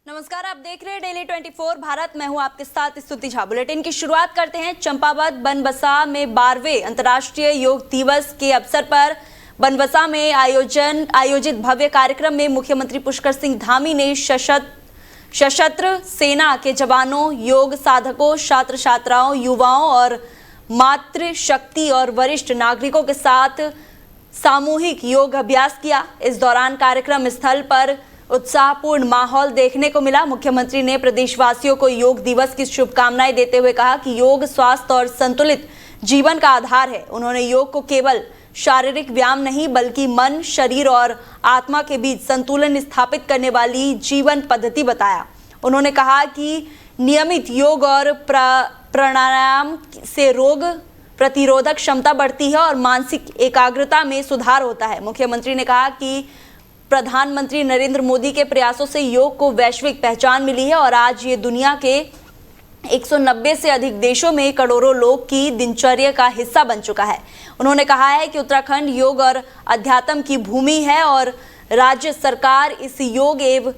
नमस्कार, आप देख रहे हैं डेली 24 भारत। मैं हूं आपके साथ स्तुति झा। बुलेटिन की शुरुआत करते हैं। चंपावत बनबसा में 12वें अंतर्राष्ट्रीय योग दिवस के अवसर पर बनबसा में आयोजित भव्य कार्यक्रम में मुख्यमंत्री पुष्कर सिंह धामी ने सशस्त्र सेना के जवानों, योग साधकों, छात्र छात्राओं, युवाओं और मातृशक्ति और वरिष्ठ नागरिकों के साथ सामूहिक योग अभ्यास किया। इस दौरान कार्यक्रम स्थल पर उत्साहपूर्ण माहौल देखने को मिला। मुख्यमंत्री ने प्रदेशवासियों को योग दिवस की शुभकामनाएं देते हुए कहा कि योग स्वास्थ्य और संतुलित जीवन का आधार है। उन्होंने योग को केवल शारीरिक व्यायाम नहीं बल्कि मन, शरीर और आत्मा के बीच संतुलन स्थापित करने वाली जीवन पद्धति बताया। उन्होंने कहा कि नियमित योग और प्राणायाम से रोग प्रतिरोधक क्षमता बढ़ती है और मानसिक एकाग्रता में सुधार होता है। मुख्यमंत्री ने कहा कि प्रधानमंत्री नरेंद्र मोदी के प्रयासों से योग को वैश्विक पहचान मिली है और आज ये दुनिया के 190 से अधिक देशों में करोड़ों लोग की दिनचर्या का हिस्सा बन चुका है। उन्होंने कहा है कि उत्तराखंड योग और अध्यात्म की भूमि है और राज्य सरकार इस योग एवं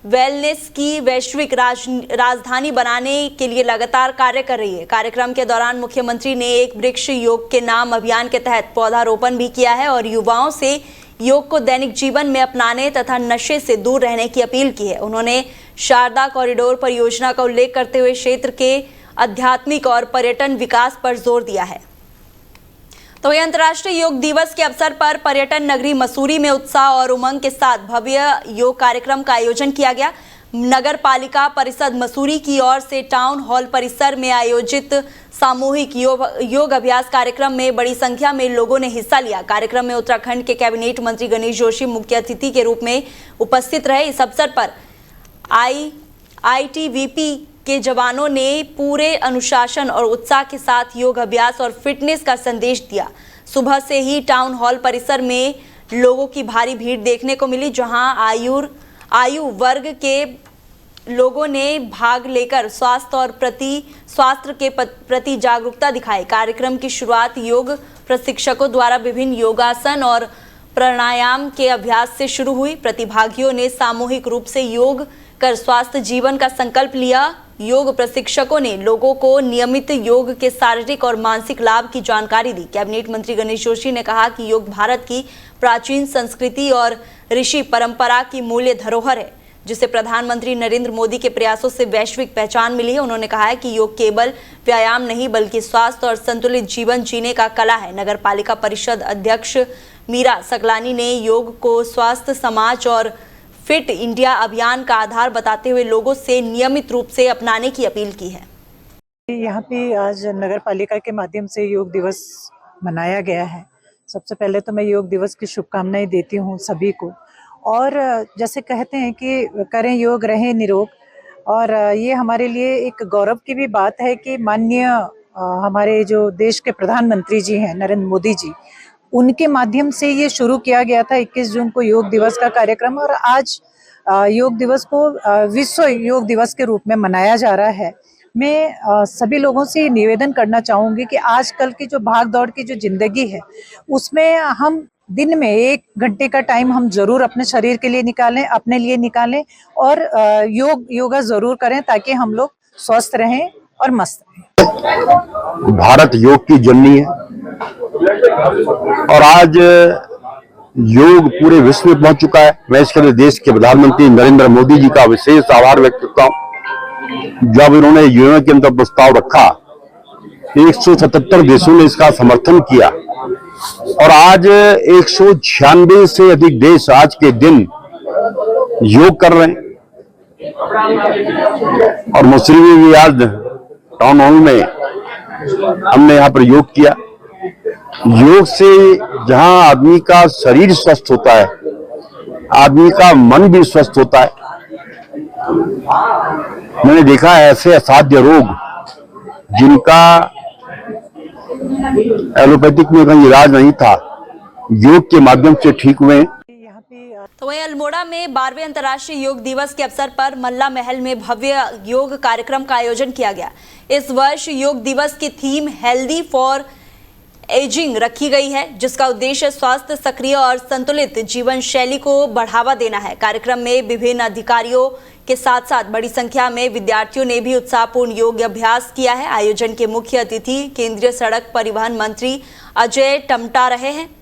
वेलनेस की वैश्विक राजधानी बनाने के लिए लगातार कार्य कर रही है। कार्यक्रम के दौरान मुख्यमंत्री ने एक वृक्ष योग के नाम अभियान के तहत पौधारोपण भी किया है और युवाओं से योग को दैनिक जीवन में अपनाने तथा नशे से दूर रहने की अपील की है। उन्होंने शारदा कॉरिडोर परियोजना का उल्लेख करते हुए क्षेत्र के आध्यात्मिक और पर्यटन विकास पर जोर दिया है। तो ये अंतर्राष्ट्रीय योग दिवस के अवसर पर पर्यटन नगरी मसूरी में उत्साह और उमंग के साथ भव्य योग कार्यक्रम का आयोजन किया गया। नगर पालिका परिषद मसूरी की ओर से टाउन हॉल परिसर में आयोजित सामूहिक योग अभ्यास कार्यक्रम में बड़ी संख्या में लोगों ने हिस्सा लिया। कार्यक्रम में उत्तराखंड के कैबिनेट मंत्री गणेश जोशी मुख्य अतिथि के रूप में उपस्थित रहे। इस अवसर पर आईटीबीपी के जवानों ने पूरे अनुशासन और उत्साह के साथ योग अभ्यास और फिटनेस का संदेश दिया। सुबह से ही टाउन हॉल परिसर में लोगों की भारी भीड़ देखने को मिली, जहां आयु वर्ग के लोगों ने भाग लेकर स्वास्थ्य के प्रति जागरूकता दिखाई। कार्यक्रम की शुरुआत योग प्रशिक्षकों द्वारा विभिन्न योगासन और प्राणायाम के अभ्यास से शुरू हुई। प्रतिभागियों ने सामूहिक रूप से योग कर स्वास्थ्य जीवन का संकल्प लिया। योग प्रशिक्षकों ने लोगों को नियमित योग के शारीरिक और मानसिक लाभ की जानकारी दी। कैबिनेट मंत्री गणेश जोशी ने कहा कि योग भारत की प्राचीन संस्कृति और ऋषि परंपरा की मूल्य धरोहर है, जिसे प्रधानमंत्री नरेंद्र मोदी के प्रयासों से वैश्विक पहचान मिली है। उन्होंने कहा है कि योग केवल व्यायाम नहीं बल्कि स्वास्थ्य और संतुलित जीवन जीने का कला है। नगर पालिका परिषद अध्यक्ष मीरा सकलानी ने योग को स्वास्थ्य समाज और फिट इंडिया अभियान का आधार बताते हुए लोगों से नियमित रूप से अपनाने की अपील की है। यहाँ पे आज नगर पालिका के माध्यम से योग दिवस मनाया गया है। सबसे पहले तो मैं योग दिवस की शुभकामनाएं देती हूँ सभी को। और जैसे कहते हैं कि करें योग रहें निरोग, और ये हमारे लिए एक गौरव की भी बात है कि माननीय हमारे जो देश के प्रधानमंत्री जी हैं नरेंद्र मोदी जी, उनके माध्यम से ये शुरू किया गया था 21 जून को योग दिवस का कार्यक्रम, और आज योग दिवस को विश्व योग दिवस के रूप में मनाया जा रहा है। मैं सभी लोगों से निवेदन करना चाहूँगी कि आजकल की जो भाग दौड़ की जो जिंदगी है उसमें हम दिन में 1 घंटे का टाइम हम जरूर अपने शरीर के लिए निकालें, अपने लिए निकालें और योगा जरूर करें ताकि हम लोग स्वस्थ रहें और मस्त रहें। भारत योग की जननी है और आज योग पूरे विश्व में पहुंच चुका है। मैं इसके लिए देश के प्रधानमंत्री नरेंद्र मोदी जी का विशेष आभार व्यक्त करता हूं। जब उन्होंने यूएन के अंदर प्रस्ताव रखा, 177 देशों ने इसका समर्थन किया और आज 196 से अधिक देश आज के दिन योग कर रहे हैं। और मसूरी में भी आज टाउन हॉल में हमने यहाँ पर योग किया। योग से जहां आदमी का शरीर स्वस्थ होता है, आदमी का मन भी स्वस्थ होता है। मैंने देखा है ऐसे असाध्य रोग जिनका एलोपैथिक में कहीं इलाज नहीं था, योग के माध्यम से ठीक हुए। तो वहीं अल्मोड़ा में 12वें अंतर्राष्ट्रीय योग दिवस के अवसर पर मल्ला महल में भव्य योग कार्यक्रम का आयोजन किया गया। इस वर्ष योग दिवस की थीम हेल्दी फॉर एजिंग रखी गई है, जिसका उद्देश्य स्वास्थ्य, सक्रिय और संतुलित जीवन शैली को बढ़ावा देना है। कार्यक्रम में विभिन्न अधिकारियों के साथ साथ बड़ी संख्या में विद्यार्थियों ने भी उत्साहपूर्ण योग अभ्यास किया है। आयोजन के मुख्य अतिथि केंद्रीय सड़क परिवहन मंत्री अजय टमटा रहे हैं,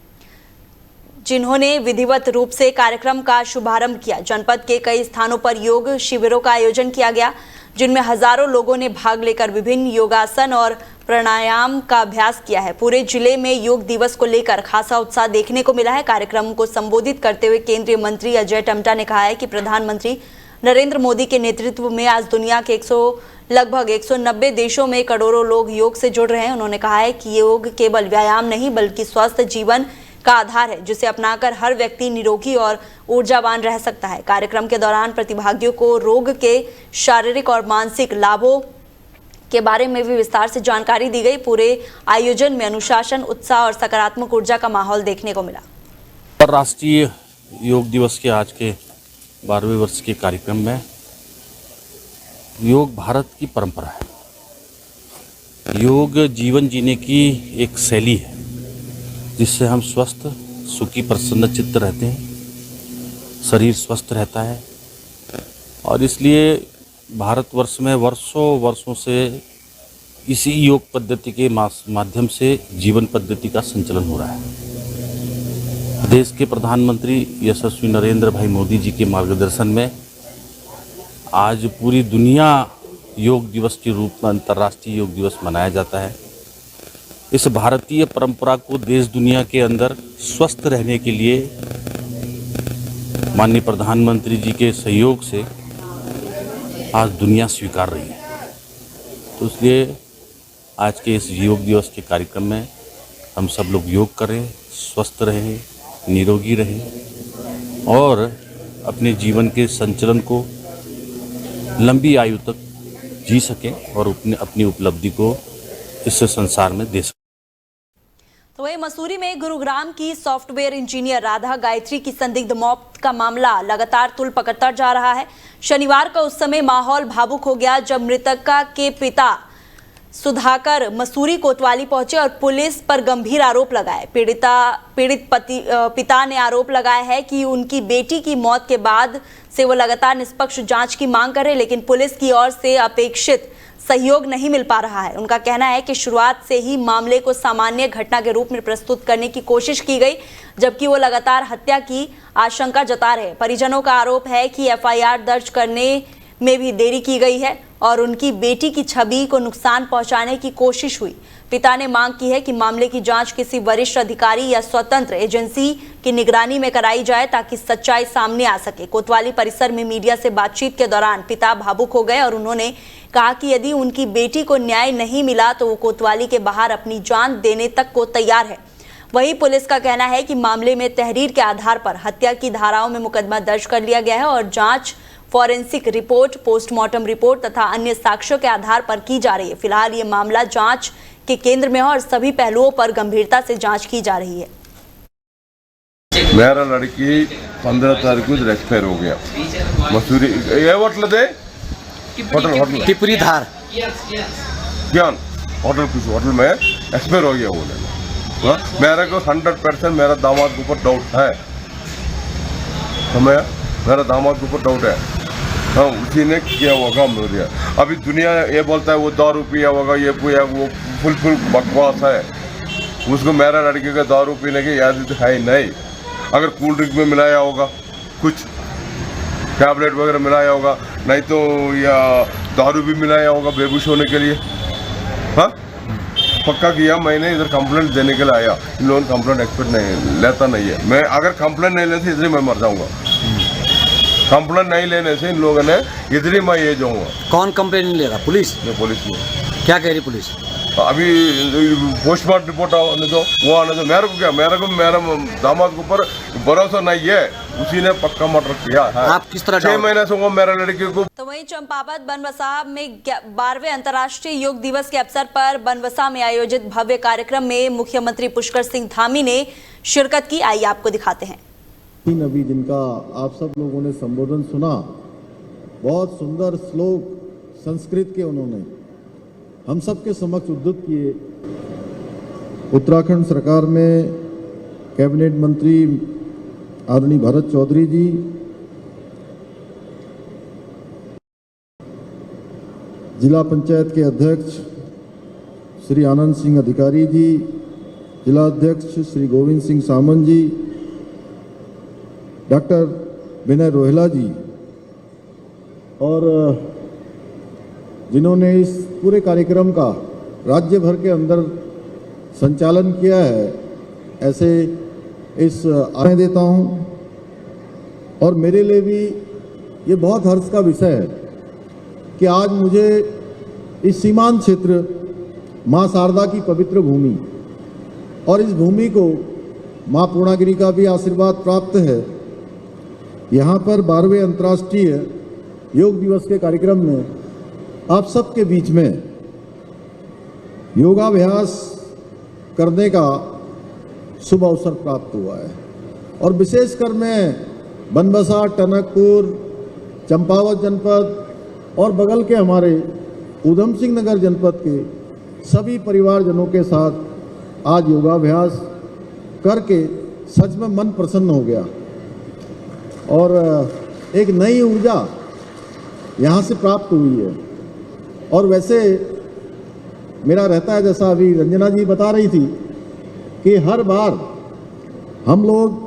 जिन्होंने विधिवत रूप से कार्यक्रम का शुभारंभ किया। जनपद के कई स्थानों पर योग शिविरों का आयोजन किया गया, जिनमें हजारों लोगों ने भाग लेकर विभिन्न योगासन और प्राणायाम का अभ्यास किया है। पूरे जिले में योग दिवस को लेकर खासा उत्साह देखने को मिला है। कार्यक्रम को संबोधित करते हुए केंद्रीय मंत्री अजय टमटा ने कहा है कि प्रधानमंत्री नरेंद्र मोदी के नेतृत्व में आज दुनिया के लगभग 190 देशों में करोड़ों लोग योग से जुड़ रहे हैं। उन्होंने कहा है कि योग केवल व्यायाम नहीं बल्कि स्वस्थ जीवन का आधार है, जिसे अपनाकर हर व्यक्ति निरोगी और ऊर्जावान रह सकता है। कार्यक्रम के दौरान प्रतिभागियों को रोग के शारीरिक और मानसिक लाभों के बारे में भी विस्तार से जानकारी दी गई। पूरे आयोजन में अनुशासन, उत्साह और सकारात्मक ऊर्जा का माहौल देखने को मिला। अंतर्राष्ट्रीय योग दिवस के आज के 12वें वर्ष के कार्यक्रम में योग भारत की परंपरा है। योग जीवन जीने की एक शैली है, जिससे हम स्वस्थ, सुखी, प्रसन्न चित्त रहते हैं, शरीर स्वस्थ रहता है। और इसलिए भारतवर्ष में वर्षों से इसी योग पद्धति के माध्यम से जीवन पद्धति का संचालन हो रहा है। देश के प्रधानमंत्री यशस्वी नरेंद्र भाई मोदी जी के मार्गदर्शन में आज पूरी दुनिया योग दिवस के रूप में अंतर्राष्ट्रीय योग दिवस मनाया जाता है। इस भारतीय परंपरा को देश दुनिया के अंदर स्वस्थ रहने के लिए माननीय प्रधानमंत्री जी के सहयोग से आज दुनिया स्वीकार रही है। तो इसलिए आज के इस योग दिवस के कार्यक्रम में हम सब लोग योग करें, स्वस्थ रहें, निरोगी रहें और अपने जीवन के संचलन को लंबी आयु तक जी सकें और अपनी उपलब्धि को इस संसार में दे सकें। तो वहीं मसूरी में गुरुग्राम की सॉफ्टवेयर इंजीनियर राधा गायत्री की संदिग्ध मौत का मामला लगातार तूल पकड़ता जा रहा है। शनिवार को उस समय माहौल भावुक हो गया जब मृतका के पिता सुधाकर मसूरी कोतवाली पहुंचे और पुलिस पर गंभीर आरोप लगाए। पिता ने आरोप लगाया है कि उनकी बेटी की मौत के बाद से वो लगातार निष्पक्ष जांच की मांग कर रहे, लेकिन पुलिस की ओर से अपेक्षित सहयोग नहीं मिल पा रहा है। उनका कहना है कि शुरुआत से ही मामले को सामान्य घटना के रूप में प्रस्तुत करने की कोशिश की गई, जबकि वो लगातार हत्या की आशंका जता रहे। परिजनों का आरोप है कि एफआईआर दर्ज करने में भी देरी की गई है और उनकी बेटी की छवि को नुकसान पहुंचाने की कोशिश हुई। पिता ने मांग की है कि मामले की जांच किसी वरिष्ठ अधिकारी या स्वतंत्र एजेंसी की निगरानी में कराई जाए ताकि सच्चाई सामने आ सके। कोतवाली परिसर में मीडिया से बातचीत के दौरान पिता भावुक हो गए और उन्होंने कहा कि यदि उनकी बेटी को न्याय नहीं मिला तो वो कोतवाली के बाहर अपनी जान देने तक को तैयार है। वहीं पुलिस का कहना है कि मामले में तहरीर के आधार पर हत्या की धाराओं में मुकदमा दर्ज कर लिया गया है और जांच फॉरेंसिक रिपोर्ट, पोस्टमार्टम रिपोर्ट तथा अन्य साक्ष्यों के आधार पर की जा रही है। फिलहाल ये मामला जांच के केंद्र में है और सभी पहलुओं पर गंभीरता से जांच की जा रही है। मेरा लड़की 15 तारीख को एक्सपायर हो गया मसूरी ये होटल टिपरी धार ज्ञान होटल में एक्सपायर हो गया वो। मेरे को 100% मेरा दामाद के ऊपर डाउट है। मेरा दामाद के ऊपर डाउट है। हाँ, उसी ने किया होगा मुझे। अभी दुनिया ये बोलता है वो दारू पिया होगा, ये पिया, वो फुल बकवास है। उसको मेरा लड़के का दारू पीने की याद है ही नहीं। अगर कोल्ड ड्रिंक में मिलाया होगा, कुछ टैबलेट वगैरह मिलाया होगा, नहीं तो या दारू भी मिलाया होगा बेहोश होने के लिए। हाँ, पक्का किया। मैंने इधर कंप्लेंट देने के लिए आया। इन लोगों ने कंप्लेंट एक्सपेक्ट नहीं लेता नहीं है। मैं अगर कंप्लेंट नहीं लेते इधर मैं मर जाऊंगा। कंप्लेंट नहीं लेने से इन लोगों ने इधर ही मैं ये जाऊंगा। कौन कंप्लेंट नहीं ले रहा? पुलिस? पुलिस में क्या कह रही पुलिस? अभी पोस्टमार्टम रिपोर्ट आने दो, वो आने दो। मेरे को क्या, मेरा दामाद के ऊपर भरोसा नहीं है। उसी ने पक्का मर्डर किया है। आप किस तरह 6 महीने से वो मेरा लड़के को। तो वहीं चंपावत बनबसा में 12वें अंतर्राष्ट्रीय योग दिवस के अवसर पर बनबसा में आयोजित भव्य कार्यक्रम में मुख्यमंत्री पुष्कर सिंह धामी ने शिरकत की। आइए आपको दिखाते हैं। अभी जिनका आप सब लोगों ने संबोधन सुना, बहुत सुंदर श्लोक संस्कृत के उन्होंने हम सबके समक्ष उद्धृत किए। उत्तराखंड सरकार में कैबिनेट मंत्री आदरणीय भरत चौधरी जी, जिला पंचायत के अध्यक्ष श्री आनंद सिंह अधिकारी जी, जिला अध्यक्ष श्री गोविंद सिंह सामंत जी, डॉक्टर विनय रोहेला जी, और जिन्होंने इस पूरे कार्यक्रम का राज्य भर के अंदर संचालन किया है, ऐसे इस आने देता हूं। और मेरे लिए भी ये बहुत हर्ष का विषय है कि आज मुझे इस सीमांत क्षेत्र मां शारदा की पवित्र भूमि और इस भूमि को मां पूर्णागिरी का भी आशीर्वाद प्राप्त है। यहाँ पर 12वें अंतर्राष्ट्रीय योग दिवस के कार्यक्रम में आप सबके बीच में योगाभ्यास करने का शुभ अवसर प्राप्त हुआ है। और विशेषकर मैं बनबसा, टनकपुर, चंपावत जनपद और बगल के हमारे ऊधम सिंह नगर जनपद के सभी परिवारजनों के साथ आज योगाभ्यास करके सच में मन प्रसन्न हो गया और एक नई ऊर्जा यहाँ से प्राप्त हुई है। और वैसे मेरा रहता है, जैसा अभी रंजना जी बता रही थी, कि हर बार हम लोग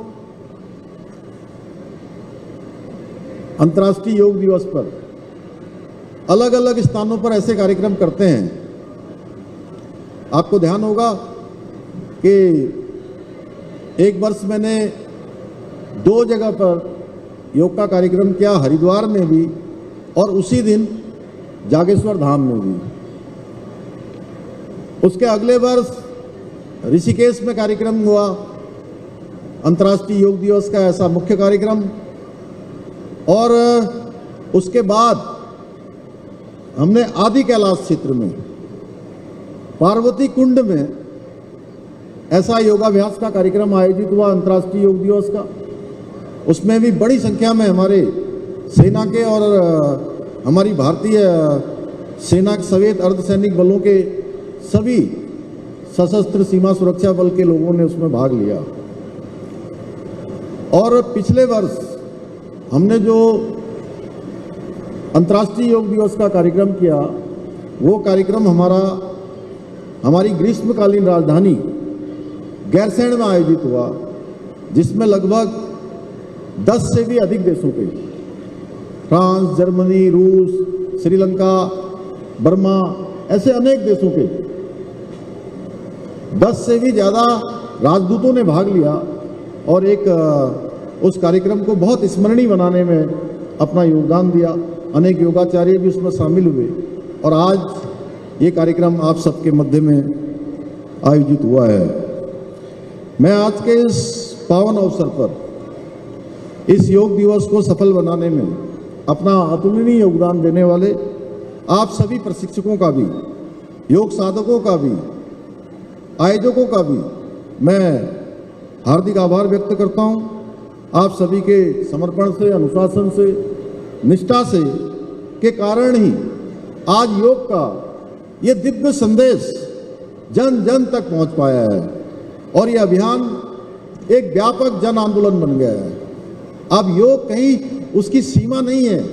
अंतर्राष्ट्रीय योग दिवस पर अलग अलग स्थानों पर ऐसे कार्यक्रम करते हैं। आपको ध्यान होगा कि एक वर्ष मैंने 2 जगह पर योग का कार्यक्रम किया, हरिद्वार में भी और उसी दिन जागेश्वर धाम में भी। उसके अगले वर्ष ऋषिकेश में कार्यक्रम हुआ, अंतर्राष्ट्रीय योग दिवस का ऐसा मुख्य कार्यक्रम। और उसके बाद हमने आदि कैलाश क्षेत्र में पार्वती कुंड में ऐसा योगाभ्यास का कार्यक्रम आयोजित हुआ अंतर्राष्ट्रीय योग दिवस का। उसमें भी बड़ी संख्या में हमारे सेना के और हमारी भारतीय सेना के समेत अर्धसैनिक बलों के सभी सशस्त्र सीमा सुरक्षा बल के लोगों ने उसमें भाग लिया। और पिछले वर्ष हमने जो अंतर्राष्ट्रीय योग दिवस का कार्यक्रम किया, वो कार्यक्रम हमारी ग्रीष्मकालीन राजधानी गैरसैंण में आयोजित हुआ, जिसमें लगभग 10 से भी अधिक देशों के, फ्रांस, जर्मनी, रूस, श्रीलंका, बर्मा, ऐसे अनेक देशों के 10 से भी ज़्यादा राजदूतों ने भाग लिया और उस कार्यक्रम को बहुत स्मरणीय बनाने में अपना योगदान दिया। अनेक योगाचार्य भी उसमें शामिल हुए और आज ये कार्यक्रम आप सबके मध्य में आयोजित हुआ है। मैं आज के इस पावन अवसर पर इस योग दिवस को सफल बनाने में अपना अतुलनीय योगदान देने वाले आप सभी प्रशिक्षकों का भी, योग साधकों का भी, आयोजकों का भी मैं हार्दिक आभार व्यक्त करता हूं। आप सभी के समर्पण से, अनुशासन से, निष्ठा से के कारण ही आज योग का ये दिव्य संदेश जन जन तक पहुंच पाया है और ये अभियान एक व्यापक जन आंदोलन बन गया है। अब योग कहीं उसकी सीमा नहीं है,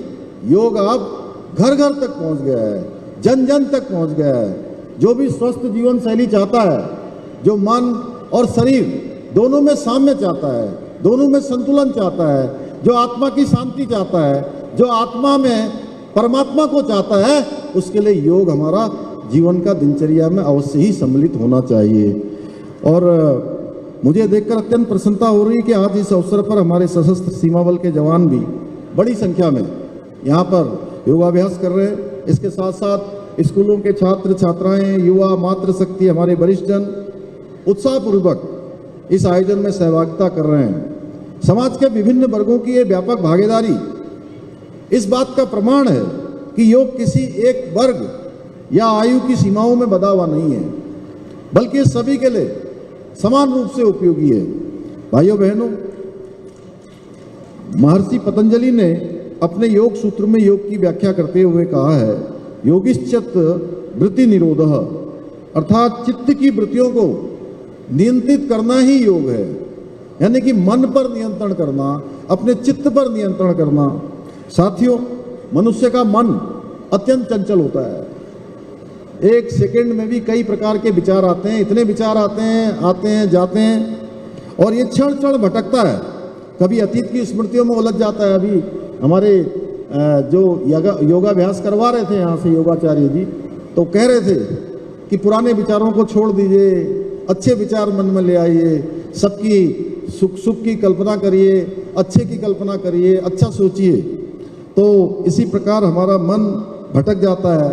योग अब घर घर तक पहुंच गया है, जन जन तक पहुंच गया है। जो भी स्वस्थ जीवन शैली चाहता है, जो मन और शरीर दोनों में साम्य चाहता है, दोनों में संतुलन चाहता है, जो आत्मा की शांति चाहता है, जो आत्मा में परमात्मा को चाहता है, उसके लिए योग हमारा जीवन का दिनचर्या में अवश्य ही सम्मिलित होना चाहिए। और मुझे देखकर अत्यंत प्रसन्नता हो रही है कि आज इस अवसर पर हमारे सशस्त्र सीमा बल के जवान भी बड़ी संख्या में यहाँ पर योगाभ्यास कर रहे हैं। इसके साथ साथ स्कूलों के छात्र छात्राएं, युवा, मातृशक्ति, हमारे वरिष्ठ जन उत्साहपूर्वक इस आयोजन में सहभागिता कर रहे हैं। समाज के विभिन्न वर्गों की ये व्यापक भागीदारी इस बात का प्रमाण है कि योग किसी एक वर्ग या आयु की सीमाओं में बंधा हुआ नहीं है, बल्कि सभी के लिए समान रूप से उपयोगी है। भाइयों बहनों, महर्षि पतंजलि ने अपने योग सूत्र में योग की व्याख्या करते हुए कहा है, योगिश्चित्त वृत्ति निरोधः, अर्थात चित्त की वृत्तियों को नियंत्रित करना ही योग है, यानी कि मन पर नियंत्रण करना, अपने चित्त पर नियंत्रण करना। साथियों, मनुष्य का मन अत्यंत चंचल होता है। एक सेकंड में भी कई प्रकार के विचार आते हैं, इतने विचार आते हैं जाते हैं, और ये क्षण क्षण भटकता है। कभी अतीत की स्मृतियों में उलझ जाता है। अभी हमारे जो योगाभ्यास करवा रहे थे यहाँ से योगाचार्य जी, तो कह रहे थे कि पुराने विचारों को छोड़ दीजिए, अच्छे विचार मन में ले आइए, सबकी सुख की कल्पना करिए, अच्छे की कल्पना करिए, अच्छा सोचिए। तो इसी प्रकार हमारा मन भटक जाता है,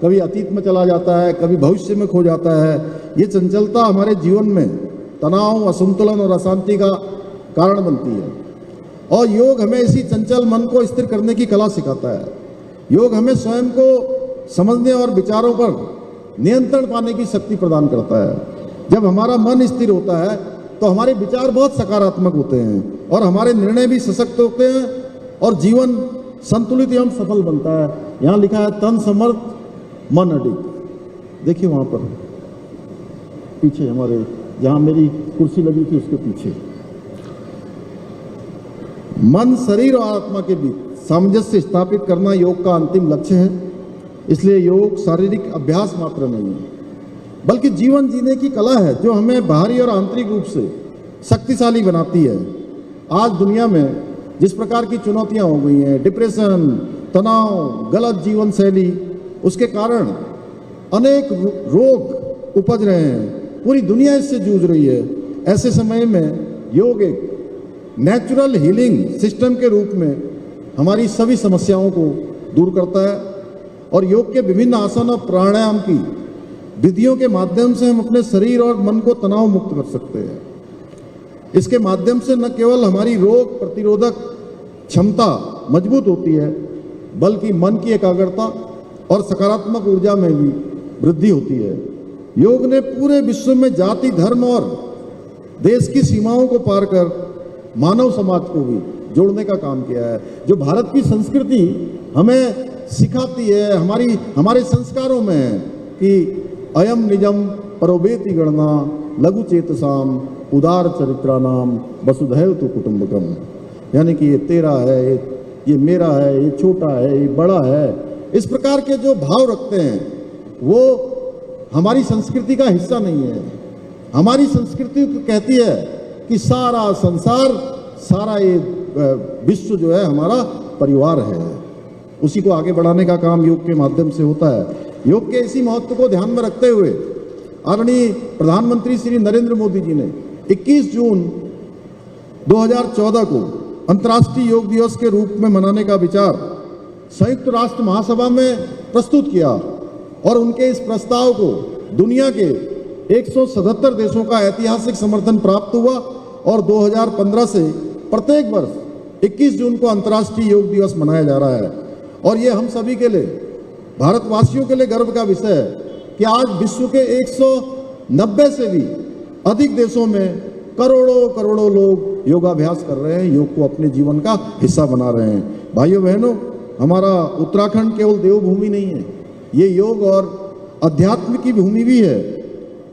कभी अतीत में चला जाता है, कभी भविष्य में खो जाता है। ये चंचलता हमारे जीवन में तनाव, असंतुलन और अशांति का कारण बनती है, और योग हमें इसी चंचल मन को स्थिर करने की कला सिखाता है। योग हमें स्वयं को समझने और विचारों पर नियंत्रण पाने की शक्ति प्रदान करता है। जब हमारा मन स्थिर होता है तो हमारे विचार बहुत सकारात्मक होते हैं और हमारे निर्णय भी सशक्त होते हैं और जीवन संतुलित एवं सफल बनता है। यहाँ लिखा है तन समर्थ मन अडिग। देखिए वहाँ पर पीछे हमारे, जहाँ मेरी कुर्सी लगी थी उसके पीछे, मन, शरीर और आत्मा के बीच सामंजस्य स्थापित करना योग का अंतिम लक्ष्य है। इसलिए योग शारीरिक अभ्यास मात्र नहीं है, बल्कि जीवन जीने की कला है जो हमें बाहरी और आंतरिक रूप से शक्तिशाली बनाती है। आज दुनिया में जिस प्रकार की चुनौतियां हो गई हैं, डिप्रेशन, तनाव, गलत जीवन शैली, उसके कारण अनेक रोग उपज रहे हैं, पूरी दुनिया इससे जूझ रही है। ऐसे समय में योग एक नेचुरल हीलिंग सिस्टम के रूप में हमारी सभी समस्याओं को दूर करता है, और योग के विभिन्न आसन और प्राणायाम की विधियों के माध्यम से हम अपने शरीर और मन को तनाव मुक्त कर सकते हैं। इसके माध्यम से न केवल हमारी रोग प्रतिरोधक क्षमता मजबूत होती है, बल्कि मन की एकाग्रता और सकारात्मक ऊर्जा में भी वृद्धि होती है। योग ने पूरे विश्व में जाति, धर्म और देश की सीमाओं को पार कर मानव समाज को भी जोड़ने का काम किया है। जो भारत की संस्कृति हमें सिखाती है, हमारे संस्कारों में है कि अयम निजम परोवेति गणना लघु चेतसाम उदार चरित्रानाम वसुधैव तु कुटुंबकम, यानी कि ये तेरा है, ये मेरा है, ये छोटा है, ये बड़ा है। इस प्रकार के जो भाव रखते हैं वो हमारी संस्कृति का हिस्सा नहीं है। हमारी संस्कृति कहती है कि सारा संसार, सारा ये विश्व जो है हमारा परिवार है। उसी को आगे बढ़ाने का काम योग के माध्यम से होता है। योग के इसी महत्व को ध्यान में रखते हुए आदरणीय प्रधानमंत्री श्री नरेंद्र मोदी जी ने 21 जून 2014 को अंतर्राष्ट्रीय योग दिवस के रूप में मनाने का विचार संयुक्त राष्ट्र महासभा में प्रस्तुत किया, और उनके इस प्रस्ताव को दुनिया के 177 देशों का ऐतिहासिक समर्थन प्राप्त हुआ, और 2015 से प्रत्येक वर्ष 21 जून को अंतर्राष्ट्रीय योग दिवस मनाया जा रहा है। और ये हम सभी के लिए, भारतवासियों के लिए गर्व का विषय है कि आज विश्व के 190 से भी अधिक देशों में करोड़ों लोग योगाभ्यास कर रहे हैं, योग को अपने जीवन का हिस्सा बना रहे हैं। भाइयों बहनों, हमारा उत्तराखंड केवल देवभूमि नहीं है, ये योग और अध्यात्म की भूमि भी है।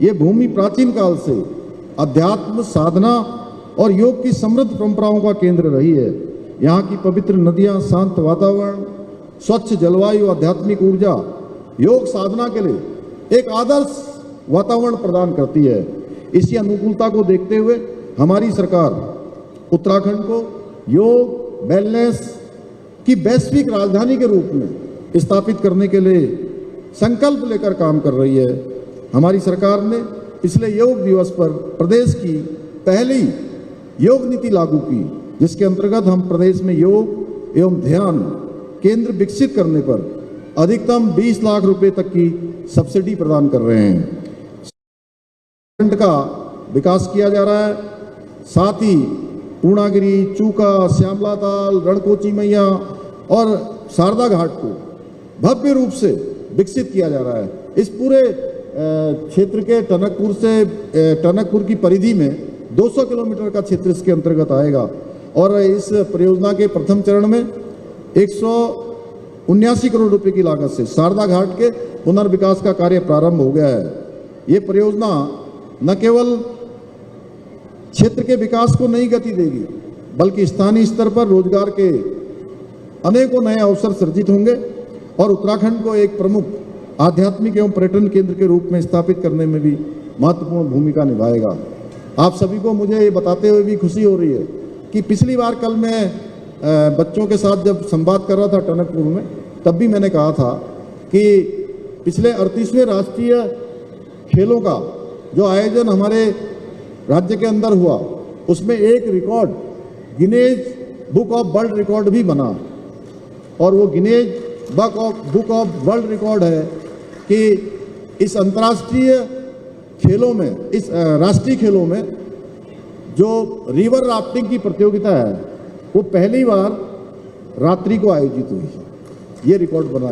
ये भूमि प्राचीन काल से अध्यात्म, साधना और योग की समृद्ध परंपराओं का केंद्र रही है। यहाँ की पवित्र नदियाँ, शांत वातावरण, स्वच्छ जलवायु, आध्यात्मिक ऊर्जा योग साधना के लिए एक आदर्श वातावरण प्रदान करती है। इसी अनुकूलता को देखते हुए हमारी सरकार उत्तराखंड को योग वेलनेस की वैश्विक राजधानी के रूप में स्थापित करने के लिए संकल्प लेकर काम कर रही है। हमारी सरकार ने पिछले योग दिवस पर प्रदेश की पहली योग नीति लागू की, जिसके अंतर्गत हम प्रदेश में योग एवं ध्यान केंद्र विकसित करने पर अधिकतम 20 लाख रुपए तक की सब्सिडी प्रदान कर रहे हैं। का विकास किया जा रहा है। साथ ही पूर्णागिरी, चूका, श्यामला ताल, रणकोची मैया और शारदा घाट को भव्य रूप से विकसित किया जा रहा है। इस पूरे क्षेत्र के टनकपुर की परिधि में 200 किलोमीटर का क्षेत्र इसके अंतर्गत आएगा, और इस परियोजना के प्रथम चरण में 179 करोड़ रुपए की लागत से शारदा घाट के पुनर्विकास का कार्य प्रारंभ हो गया है। ये परियोजना न केवल क्षेत्र के विकास को नई गति देगी, बल्कि स्थानीय स्तर पर रोजगार के अनेकों नए अवसर सृजित होंगे और उत्तराखंड को एक प्रमुख आध्यात्मिक एवं पर्यटन केंद्र के रूप में स्थापित करने में भी महत्वपूर्ण भूमिका निभाएगा। आप सभी को मुझे ये बताते हुए भी खुशी हो रही है कि पिछली बार कल मैं बच्चों के साथ जब संवाद कर रहा था टनकपुर में, तब भी मैंने कहा था कि पिछले 38वें राष्ट्रीय खेलों का जो आयोजन हमारे राज्य के अंदर हुआ, उसमें एक record Guinness book of world record भी बना, और वो Guinness book of world record है कि इस अंतर्राष्ट्रीय खेलों में, इस राष्ट्रीय खेलों में जो रिवर राफ्टिंग की प्रतियोगिता है वो पहली बार रात्रि को आयोजित हुई। ये रिकॉर्ड बनाया।